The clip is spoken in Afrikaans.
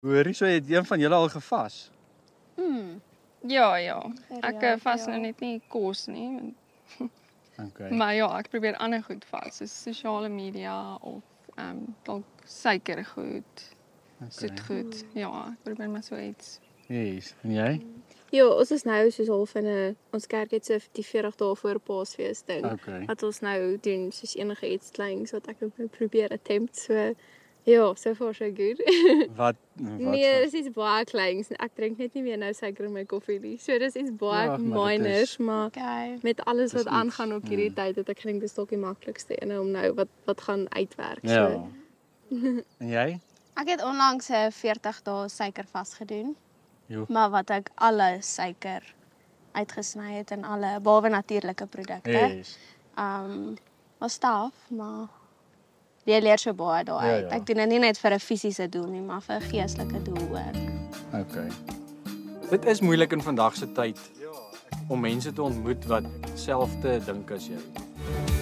Hoorie, so het een van julle al gevas? Ja. Ek vas nou net nie kos nie. Okay. Maar ja, ek probeer ander goed vas, soos sosiale media of dalk suikergoed, soetgoed. Ja, ek probeer maar so iets. Yes, en jy? Ja, ons is nou soos half in ons kerk het so die 40 dae voor Paasfees ding. Okay. Wat ons nou doen, soos enige iets kleins wat ek ook nou probeer attempt. So ja, so far so good. Wat Nee, dis iets baie kleins. Ek drink net nie meer nou suiker in my koffie nie. So dis iets baie Ja, maar dit minors, is- maar Okay. met alles wat Dis aangaan iets, ook hierdie tyd, het ek gedink dis dalk die maklikste ene om nou wat gaan uitwerk. Ja. So En jy? Ek het onlangs 'n 40 dae suikervas gedoen. Jo. Maar wat ek alle suiker uitgesny het en alle behalwe natuurlike produkte. Yes. Was taaf, maar jy leer so baie daai Ja, uit. ja. Ek doen dit nie net vir 'n fisiese doel nie, maar vir 'n geestelike doel ook. Okay. Dit is moeilik in vandag se tyd om mense te ontmoet wat selfde dink as jy.